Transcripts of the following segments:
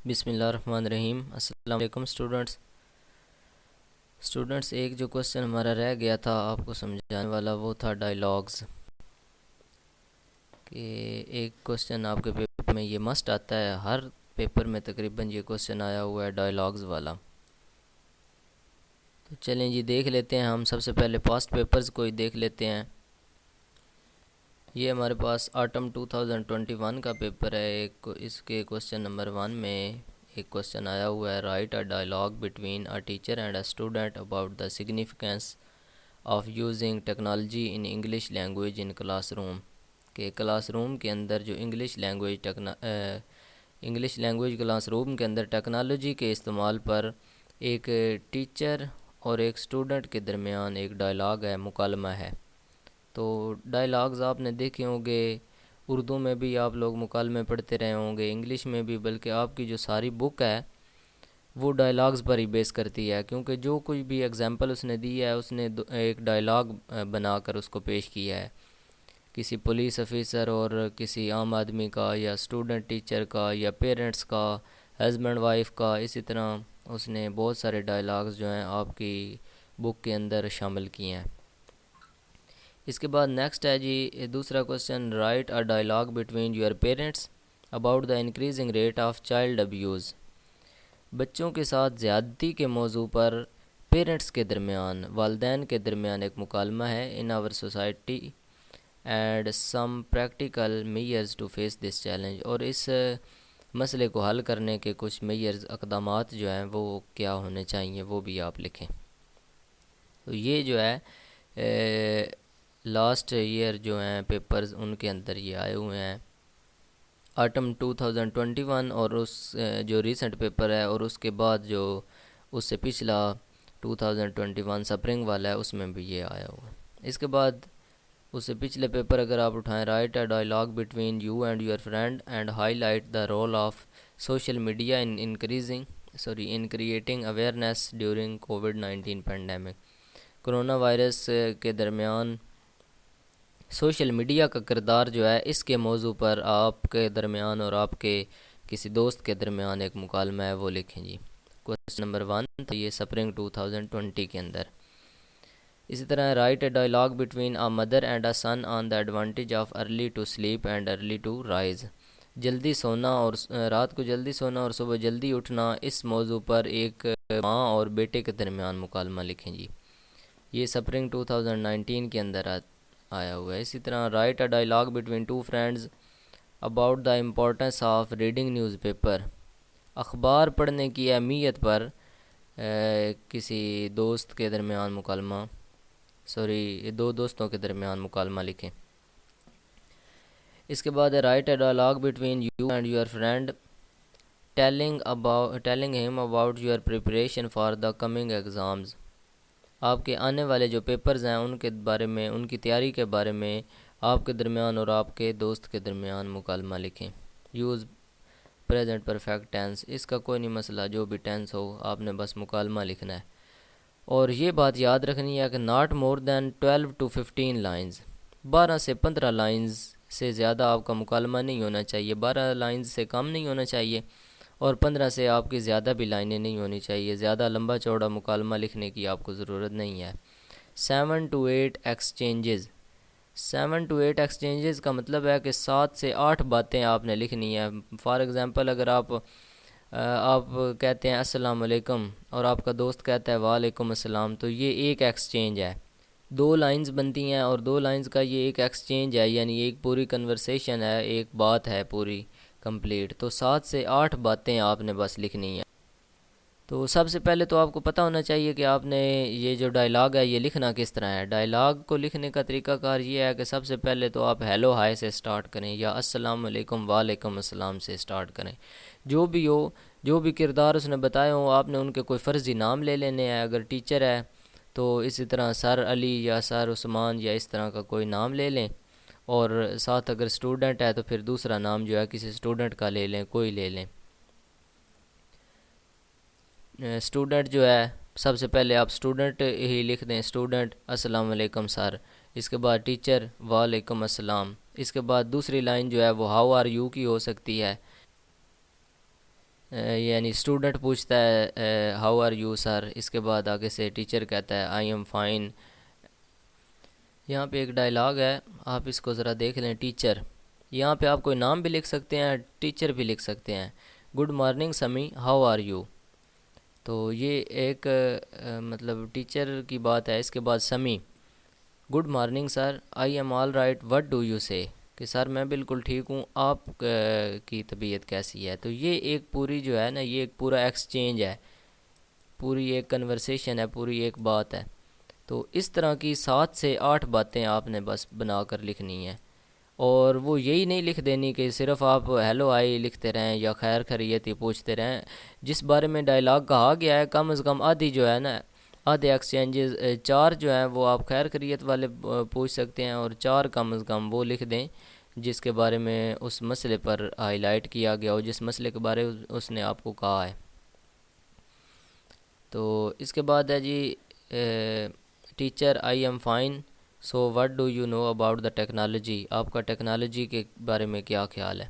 بسم اللہ الرحمن الرحیم۔ السلام علیکم اسٹوڈنٹس، ایک جو کوشچن ہمارا رہ گیا تھا آپ کو سمجھانے والا وہ تھا ڈائلاگز، کہ ایک کوشچن آپ کے پیپر میں یہ مسٹ آتا ہے، ہر پیپر میں تقریباً یہ کوشچن آیا ہوا ہے ڈائلاگز والا۔ تو چلیں جی دیکھ لیتے ہیں، ہم سب سے پہلے پاسٹ پیپرز کو ہی دیکھ لیتے ہیں۔ یہ ہمارے پاس آٹم 2021 کا پیپر ہے، اس کے کوشچن نمبر 1 میں ایک کوشچن آیا ہوا ہے، right a dialogue between a teacher and a student about the significance of using technology in English language in class room, کہ کلاس روم کے اندر جو انگلش لینگویج کلاس روم کے اندر ٹیکنالوجی کے استعمال پر ایک ٹیچر اور ایک اسٹوڈنٹ کے درمیان ایک ڈائلاگ ہے، مکالمہ ہے۔ تو ڈائلاگز آپ نے دیکھے ہوں گے، اردو میں بھی آپ لوگ مکالمے پڑھتے رہے ہوں گے، انگلش میں بھی، بلکہ آپ کی جو ساری بک ہے وہ ڈائلاگز پر ہی بیس کرتی ہے، کیونکہ جو کچھ بھی ایگزامپل اس نے دی ہے اس نے ایک ڈائلاگ بنا کر اس کو پیش کیا ہے، کسی پولیس افیسر اور کسی عام آدمی کا، یا اسٹوڈنٹ ٹیچر کا، یا پیرنٹس کا، ہسبینڈ وائف کا، اسی طرح اس نے بہت سارے ڈائلاگز جو ہیں آپ کی بک کے اندر شامل کیے ہیں۔ اس کے بعد نیکسٹ ہے جی دوسرا question, right a dialogue between your parents about the increasing rate of child abuse, بچوں کے ساتھ زیادتی کے موضوع پر پیرنٹس کے درمیان، والدین کے درمیان ایک مکالمہ ہے، in our society and some practical measures to face this challenge, اور اس مسئلے کو حل کرنے کے کچھ میئرز، اقدامات جو ہیں وہ کیا ہونے چاہیے وہ بھی آپ لکھیں۔ تو یہ جو ہے لاسٹ ایئر جو ہیں پیپرز ان کے اندر یہ آئے ہوئے ہیں، آٹم 2021، اور اس جو ریسنٹ پیپر ہے اور اس کے بعد جو اس سے پچھلا 2021 سپرنگ والا ہے اس میں بھی یہ آیا ہوا ہے۔ اس کے بعد اس سے پچھلے پیپر اگر آپ اٹھائیں، write a dialogue between you and your friend and highlight the role of social media in creating awareness during کووڈ-19 پینڈیمک، کرونا وائرس کے درمیان سوشل میڈیا کا کردار جو ہے، اس کے موضوع پر آپ کے درمیان اور آپ کے کسی دوست کے درمیان ایک مکالمہ ہے وہ لکھیں جی۔ کوشچن نمبر 1 تو یہ سپرنگ 2020 کے اندر۔ اسی طرح write a dialogue between a mother and a son on the advantage of early to sleep and early to rise, جلدی سونا اور رات کو جلدی سونا اور صبح جلدی اٹھنا، اس موضوع پر ایک ماں اور بیٹے کے درمیان مکالمہ لکھیں جی۔ یہ سپرنگ 2019 کے اندر آیا ہوا ہے۔ اسی طرح write a dialogue between two friends about the importance of reading news paper, اخبار پڑھنے کی اہمیت پر کسی دوست کے درمیان مکالمہ، دو دوستوں کے درمیان مکالمہ لکھیں۔ اس کے بعد right a dialogue between you and your friend telling ہم about your preparation for the coming exams, آپ کے آنے والے جو پیپرز ہیں ان کے بارے میں، ان کی تیاری کے بارے میں آپ کے درمیان اور آپ کے دوست کے درمیان مکالمہ لکھیں۔ یوز پریزنٹ پرفیکٹ ٹینس، اس کا کوئی نہیں مسئلہ، جو بھی ٹینس ہو آپ نے بس مکالمہ لکھنا ہے، اور یہ بات یاد رکھنی ہے کہ not more than 12 to 15 lines, 12 سے 15 لائنز سے زیادہ آپ کا مکالمہ نہیں ہونا چاہیے، 12 لائنز سے کم نہیں ہونا چاہیے، اور 15 سے آپ کی زیادہ بھی لائنیں نہیں ہونی چاہیے، زیادہ لمبا چوڑا مکالمہ لکھنے کی آپ کو ضرورت نہیں ہے۔ 7 to 8 ایکسچینجز، 7 to 8 ایکسچینجز کا مطلب ہے کہ 7 سے 8 باتیں آپ نے لکھنی ہے۔ فار ایگزامپل اگر آپ کہتے ہیں السلام علیکم اور آپ کا دوست کہتا ہے وعلیکم السلام، تو یہ ایک ایکسچینج ہے، 2 لائنز بنتی ہیں، اور 2 لائنز کا یہ ایک ایکسچینج ہے، یعنی ایک پوری کنورسیشن ہے، ایک بات ہے پوری کمپلیٹ۔ تو 7 سے 8 باتیں آپ نے بس لکھنی ہیں۔ تو سب سے پہلے تو آپ کو پتہ ہونا چاہیے کہ آپ نے یہ جو ڈائلاگ ہے یہ لکھنا کس طرح ہے۔ ڈائلاگ کو لکھنے کا طریقہ کار یہ ہے کہ سب سے پہلے تو آپ ہیلو ہائے سے سٹارٹ کریں، یا السلام علیکم وعلیکم السلام سے سٹارٹ کریں، جو بھی ہو، جو بھی کردار اس نے بتائے ہوں آپ نے ان کے کوئی فرضی نام لے لینے ہیں، اگر ٹیچر ہے تو اسی طرح سر علی یا سر عثمان یا اس طرح کا کوئی نام لے لیں، اور ساتھ اگر اسٹوڈنٹ ہے تو پھر دوسرا نام جو ہے کسی اسٹوڈنٹ کا لے لیں، کوئی لے لیں۔ اسٹوڈنٹ جو ہے سب سے پہلے آپ اسٹوڈنٹ ہی لکھ دیں، اسٹوڈنٹ السلام علیکم سر، اس کے بعد ٹیچر وعلیکم السلام، اس کے بعد دوسری لائن جو ہے وہ ہاؤ آر یو کی ہو سکتی ہے، یعنی اسٹوڈنٹ پوچھتا ہے ہاؤ آر یو سر، اس کے بعد آگے سے ٹیچر کہتا ہے آئی ایم فائن۔ یہاں پہ ایک ڈائلاگ ہے، آپ اس کو ذرا دیکھ لیں، ٹیچر، یہاں پہ آپ کوئی نام بھی لکھ سکتے ہیں، ٹیچر بھی لکھ سکتے ہیں۔ گڈ مارننگ سمی، ہاؤ آر یو۔ تو یہ ایک مطلب ٹیچر کی بات ہے۔ اس کے بعد سمی، good morning sir, I am all right, what do you say, کہ سر میں بالکل ٹھیک ہوں، آپ کی طبیعت کیسی ہے۔ تو یہ ایک پوری جو ہے نا، یہ ایک پورا ایکسچینج ہے، پوری ایک کنورسیشن ہے، پوری ایک بات ہے۔ تو اس طرح کی 7 سے 8 باتیں آپ نے بس بنا کر لکھنی ہیں، اور وہ یہی نہیں لکھ دینی کہ صرف آپ ہیلو آئی لکھتے رہیں یا خیر خیریت ہی پوچھتے رہیں۔ جس بارے میں ڈائلاگ کہا گیا ہے، کم از کم آدھی جو ہے نا، آدھے ایکسچینجز 4 جو ہیں وہ آپ خیر خیریت والے پوچھ سکتے ہیں، اور 4 کم از کم وہ لکھ دیں جس کے بارے میں اس مسئلے پر ہائی لائٹ کیا گیا ہو، جس مسئلے کے بارے اس نے آپ کو کہا ہے۔ تو اس کے بعد ہے جی teacher, I am fine, so what do you know about the technology, آپ کا ٹیکنالوجی کے بارے میں کیا خیال ہے،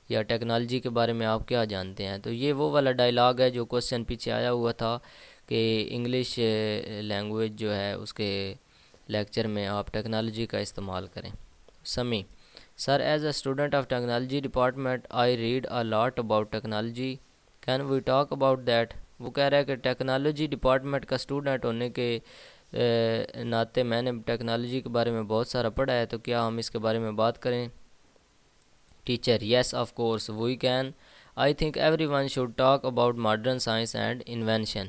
یا ٹیکنالوجی کے بارے میں آپ کیا جانتے ہیں۔ تو یہ وہ والا ڈائلاگ ہے جو کوسچن پیچھے آیا ہوا تھا کہ انگلش لینگویج جو ہے اس کے لیکچر میں آپ ٹیکنالوجی کا استعمال کریں۔ سمی، sir as a student of technology department I read a lot about technology, can we talk about that. وہ کہہ رہا ہے کہ ٹیکنالوجی ڈپارٹمنٹ کا اسٹوڈنٹ ہونے کے ناطے میں نے ٹیکنالوجی کے بارے میں بہت سارا پڑھا ہے، تو کیا ہم اس کے بارے میں بات کریں۔ Teacher, yes of course we can, I think everyone should talk about modern science and invention.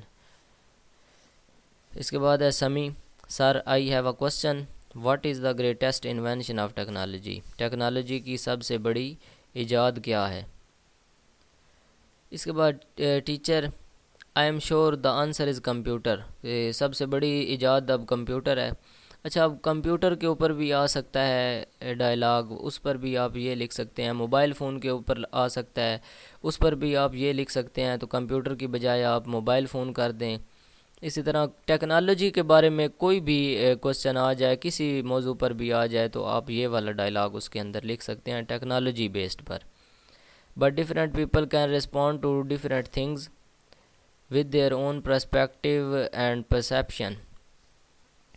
اس کے بعد ہے Sami, sir I have a question, what is the greatest invention of technology, technology کی سب سے بڑی ایجاد کیا ہے۔ اس کے بعد teacher, I am sure the answer is computer, سب سے بڑی ایجاد اب کمپیوٹر ہے۔ اچھا، اب کمپیوٹر کے اوپر بھی آ سکتا ہے ڈائلاگ، اس پر بھی آپ یہ لکھ سکتے ہیں۔ موبائل فون کے اوپر آ سکتا ہے، اس پر بھی آپ یہ لکھ سکتے ہیں۔ تو کمپیوٹر کی بجائے آپ موبائل فون کر دیں۔ اسی طرح ٹیکنالوجی کے بارے میں کوئی بھی کوسچن آ جائے، کسی موضوع پر بھی آ جائے، تو آپ یہ والا ڈائلاگ اس کے اندر لکھ سکتے ہیں ٹیکنالوجی بیسڈ پر۔ But different people can respond to different things with their own perspective and perception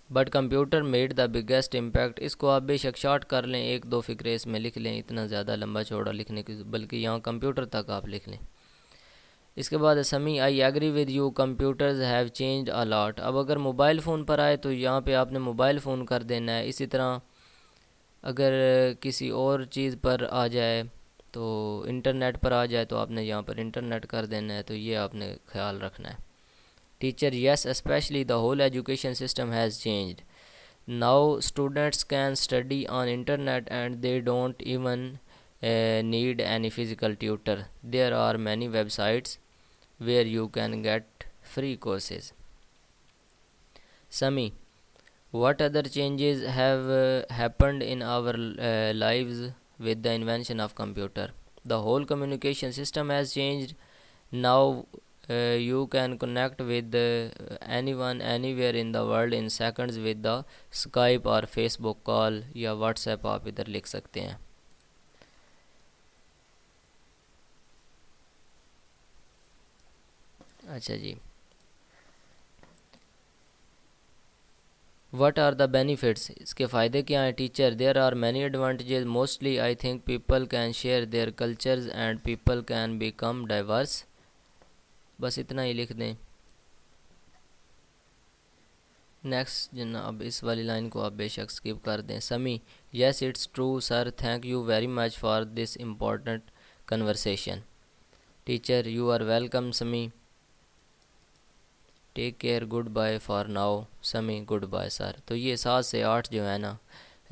but computer made the biggest impact۔ اس کو آپ بے شک شارٹ کر لیں، 1-2 فقرے اس میں لکھ لیں، اتنا زیادہ لمبا چوڑا لکھنے کی، بلکہ یہاں کمپیوٹر تک آپ لکھ لیں۔ اس کے بعد Sami, I agree with you, computers have changed a lot. اب اگر موبائل فون پر آئے تو یہاں پہ آپ نے موبائل فون کر دینا ہے۔ اسی طرح اگر کسی اور چیز پر آ جائے، تو انٹرنیٹ پر آ جائے، تو آپ نے یہاں پر انٹرنیٹ کر دینا ہے۔ تو یہ آپ نے خیال رکھنا ہے۔ Teacher, yes especially the whole education system has changed, now students can study on internet and they don't even need any physical tutor, there are many websites where you can get free courses۔ Sami, what other changes have happened in our lives with the invention of computer? The whole communication system has changed, now you can connect with anyone anywhere in the world in seconds with the Skype or Facebook call یا WhatsApp آپ ادھر لکھ سکتے ہیں۔ اچھا جی، what are the benefits, اس کے فائدے کیا ہیں۔ Teacher, there are many advantages, mostly I think people can share their cultures and people can become diverse. بس اتنا ہی لکھ دیں۔ نیکسٹ جناب، اس والی لائن کو آپ بے شک اسکپ کر دیں۔ Sami, yes it's true sir, thank you very much for this important conversation. Teacher, you are welcome Sami, take care, good bye for now. Sami, good bye sir. تو یہ 7 سے 8 جو ہے نا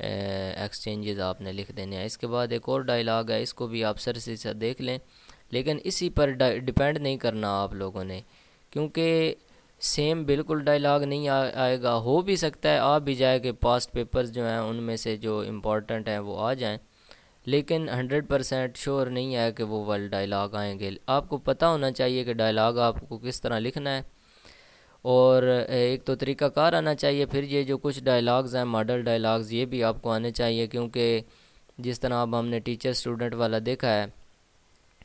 ایکسچینجز آپ نے لکھ دینے ہیں۔ اس کے بعد ایک اور ڈائلاگ ہے، اس کو بھی آپ سر سے دیکھ لیں، لیکن اسی پر ڈیپینڈ نہیں کرنا آپ لوگوں نے، کیونکہ سیم بالکل ڈائلاگ نہیں آئے گا۔ ہو بھی سکتا ہے آ بھی جائے کہ پاسٹ پیپرز جو ہیں ان میں سے جو امپورٹنٹ ہیں وہ آ جائیں، لیکن 100% شور نہیں ہے کہ وہ والے ڈائلاگ آئیں گے۔ آپ کو پتہ ہونا چاہیے کہ ڈائلاگ آپ کو کس طرح لکھنا ہے، اور ایک تو طریقہ کار آنا چاہیے۔ پھر یہ جو کچھ ڈائلاگز ہیں، ماڈل ڈائلاگز، یہ بھی آپ کو آنے چاہیے، کیونکہ جس طرح اب ہم نے ٹیچر اسٹوڈنٹ والا دیکھا ہے،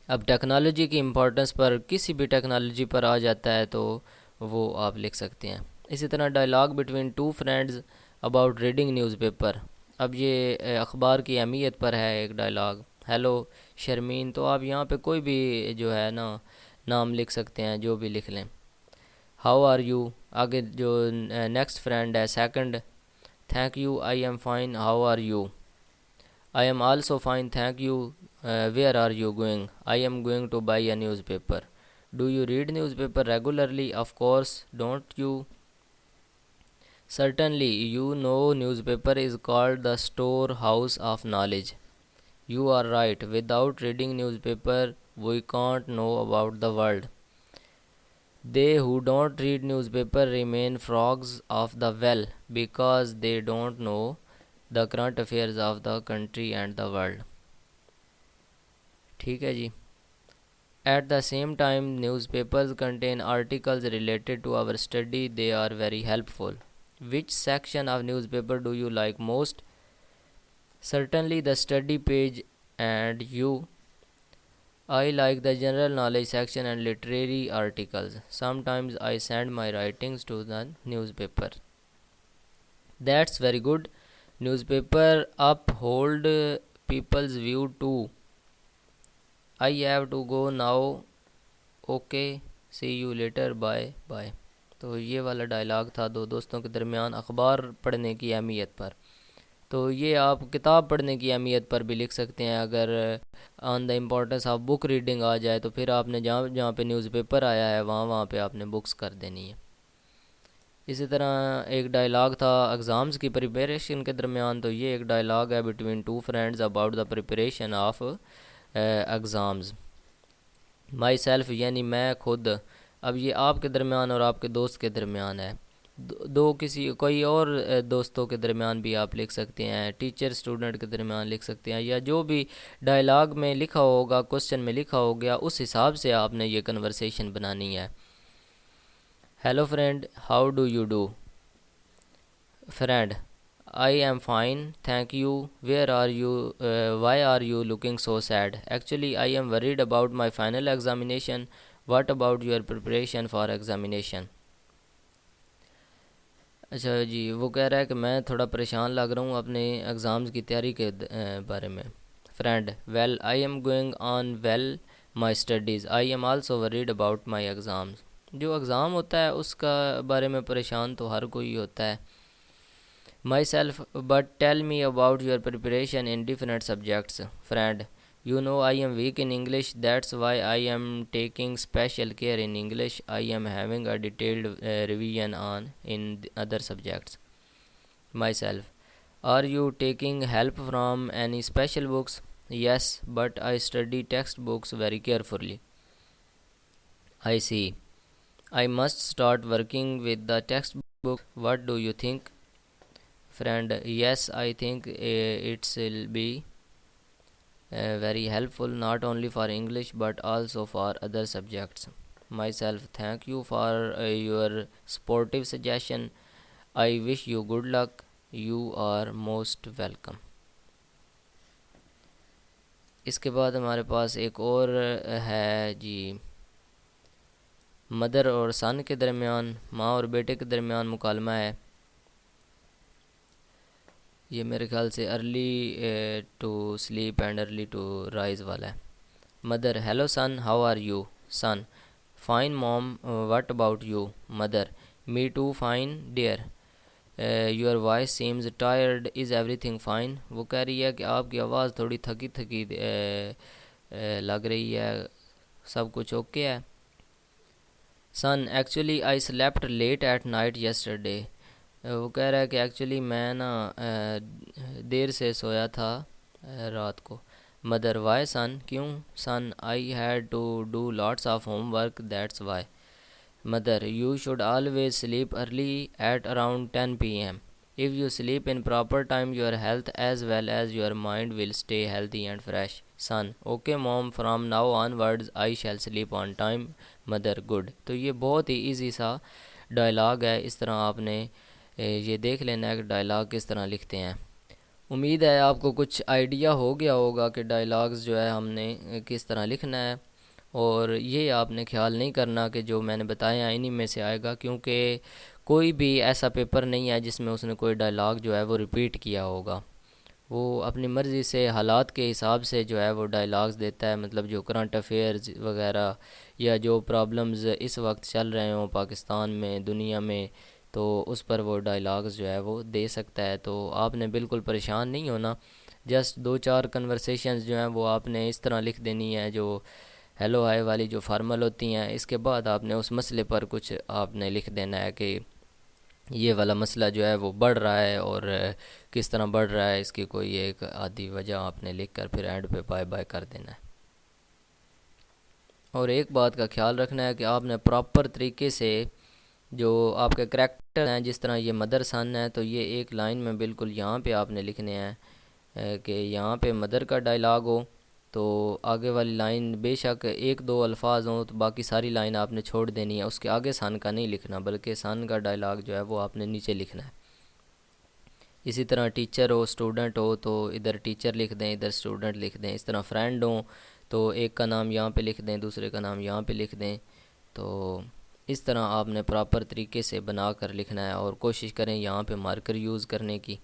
اب ٹیکنالوجی کی امپورٹنس پر کسی بھی ٹیکنالوجی پر آ جاتا ہے تو وہ آپ لکھ سکتے ہیں. اسی طرح dialogue between two friends about reading news paper. اب یہ اخبار کی اہمیت پر ہے ایک ڈائلاگ. ہیلو شرمین، تو آپ یہاں پہ کوئی بھی جو ہے نا نام لکھ سکتے ہیں، جو بھی لکھ لیں. ہاؤ آر یو، آگے جو نیکسٹ فرینڈ ہے second, thank you, I am fine, how are you. I am also fine thank you, where are you going, I am going to buy a newspaper. Do you read newspaper regularly, of course, don't you. Certainly, you know newspaper is called the storehouse of knowledge. You are right. Without reading newspaper, we can't know about the world. They who don't read newspaper remain frogs of the well because they don't know the current affairs of the country and the world. ٹھیک ہے جی. At the same time, newspapers contain articles related to our study. They are very helpful. Which section of newspaper do you like most? Certainly the study page. And you? I like the general knowledge section and literary articles. Sometimes I send my writings to the newspaper. That's very good. Newspaper uphold people's view too. I have to go now. Okay, see you later. Bye bye. تو یہ والا dialogue تھا دو دوستوں کے درمیان اخبار پڑھنے کی اہمیت پر. تو یہ آپ کتاب پڑھنے کی اہمیت پر بھی لکھ سکتے ہیں. اگر on the importance of book reading آ جائے تو پھر آپ نے جہاں جہاں پہ نیوز پیپر آیا ہے وہاں پہ آپ نے بکس کر دینی ہے. اسی طرح ایک ڈائلاگ تھا ایگزامز کی پریپریشن کے درمیان. تو یہ ایک ڈائلاگ ہے between two friends about the preparation of exams. My self یعنی میں خود. اب یہ آپ کے درمیان اور آپ کے دوست کے درمیان ہے. کوئی اور دوستوں کے درمیان بھی آپ لکھ سکتے ہیں، ٹیچر اسٹوڈنٹ کے درمیان لکھ سکتے ہیں، یا جو بھی ڈائلاگ میں لکھا ہوگا، کوسچن میں لکھا ہو گیا، اس حساب سے آپ نے یہ کنورسیشن بنانی ہے. Hello friend, how do you do. Friend, I am fine thank you, where are you, why are you looking so sad. Actually I am worried about my final examination. What about your preparation for examination. اچھا جی، وہ کہہ رہا ہے کہ میں تھوڑا پریشان لگ رہا ہوں اپنے ایگزامز کی تیاری کے بارے میں. Friend, well I am going on well my studies. I am also worried about my exams. جو ایگزام ہوتا ہے اس کا بارے میں پریشان تو ہر کوئی ہوتا ہے. My self, but tell me about your preparation in different subjects. Friend, you know I am weak in English, that's why I am taking special care in English. I am having a detailed revision on in the other subjects. Myself, are you taking help from any special books? Yes, but I study textbooks very carefully. I see. I must start working with the textbook. What do you think? Friend, yes, I think it will be very helpful not only for English but also for other subjects. Myself, thank you for your supportive suggestion. I wish you good luck. You are most welcome. اس کے بعد ہمارے پاس ایک اور ہے جی، mother اور سن کے درمیان، ماں اور بیٹے کے درمیان مکالمہ ہے. یہ میرے خیال سے early to sleep and early to rise والا ہے. Mother, hello son, how are you. Son, fine mom, what about you. Mother, me too fine dear. Your voice seems tired, is everything fine. وہ کہہ رہی ہے کہ آپ کی آواز تھوڑی تھکی تھکی لگ رہی ہے، سب کچھ اوکے ہے. Son, actually I slept late at night yesterday. وہ کہہ رہا ہے کہ ایکچولی میں نا دیر سے سویا تھا رات کو. مدر، وائی سن، کیوں. Son, I had to do lots of homework, that's why. Mother, you should always sleep early at around 10 PM. If you sleep in proper time, your health as well as your mind will stay healthy and fresh. Son, okay mom, from now onwards I shall sleep on time. Mother, good. تو یہ بہت ہی easy سا dialogue ہے. اس طرح آپ نے یہ دیکھ لینا ہے کہ ڈائلاگ کس طرح لکھتے ہیں. امید ہے آپ کو کچھ آئیڈیا ہو گیا ہوگا کہ ڈائلاگز جو ہے ہم نے کس طرح لکھنا ہے، اور یہ آپ نے خیال نہیں کرنا کہ جو میں نے بتایا انہی میں سے آئے گا، کیونکہ کوئی بھی ایسا پیپر نہیں ہے جس میں اس نے کوئی ڈائلاگ جو ہے وہ ریپیٹ کیا ہوگا۔ وہ اپنی مرضی سے حالات کے حساب سے جو ہے وہ ڈائلاگز دیتا ہے، مطلب جو کرنٹ افیئرز وغیرہ یا جو پرابلمز اس وقت چل رہے ہوں پاکستان میں، دنیا میں، تو اس پر وہ ڈائلاگز جو ہے وہ دے سکتا ہے۔ تو آپ نے بالکل پریشان نہیں ہونا، جسٹ دو چار کنورسیشنز جو ہیں وہ آپ نے اس طرح لکھ دینی ہے، جو ہیلو ہائے والی جو فارمل ہوتی ہیں، اس کے بعد آپ نے اس مسئلے پر کچھ آپ نے لکھ دینا ہے کہ یہ والا مسئلہ جو ہے وہ بڑھ رہا ہے، اور کس طرح بڑھ رہا ہے اس کی کوئی ایک آدھی وجہ آپ نے لکھ کر پھر اینڈ پہ بائے بائے کر دینا ہے۔ اور ایک بات کا خیال رکھنا ہے کہ آپ نے پراپر طریقے سے جو آپ کے کریکٹر ہیں، جس طرح یہ مدر سن ہے، تو یہ ایک لائن میں بالکل یہاں پہ آپ نے لکھنے ہیں کہ یہاں پہ مدر کا ڈائلاگ ہو، تو آگے والی لائن بے شک ایک دو الفاظ ہوں تو باقی ساری لائن آپ نے چھوڑ دینی ہے، اس کے آگے سن کا نہیں لکھنا، بلکہ سن کا ڈائلاگ جو ہے وہ آپ نے نیچے لکھنا ہے۔ اسی طرح ٹیچر ہو اسٹوڈنٹ ہو تو ادھر ٹیچر لکھ دیں، ادھر اسٹوڈنٹ لکھ دیں۔ اس طرح فرینڈ ہوں تو ایک کا نام یہاں پہ لکھ دیں، دوسرے کا نام یہاں پہ لکھ دیں۔ تو اس طرح آپ نے پراپر طریقے سے بنا کر لکھنا ہے، اور کوشش کریں یہاں پہ مارکر یوز کرنے کی۔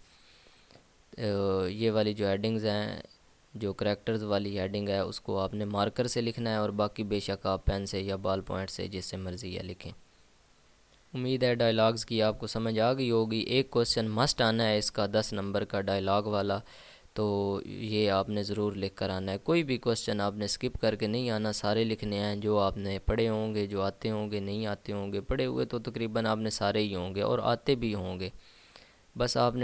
یہ والی جو ہیڈنگز ہیں، جو کریکٹرز والی ہیڈنگ ہے، اس کو آپ نے مارکر سے لکھنا ہے، اور باقی بے شک آپ پین سے یا بال پوائنٹ سے جس سے مرضی ہے لکھیں۔ امید ہے ڈائلاگز کی آپ کو سمجھ آ گئی ہوگی۔ ایک کوسچن مسٹ آنا ہے اس کا 10 نمبر کا ڈائلاگ والا، تو یہ آپ نے ضرور لکھ کر آنا ہے۔ کوئی بھی کوسچن آپ نے سکپ کر کے نہیں آنا، سارے لکھنے ہیں جو آپ نے پڑھے ہوں گے، جو آتے ہوں گے، نہیں آتے ہوں گے۔ پڑھے ہوئے تو تقریباً آپ نے سارے ہی ہوں گے اور آتے بھی ہوں گے، بس آپ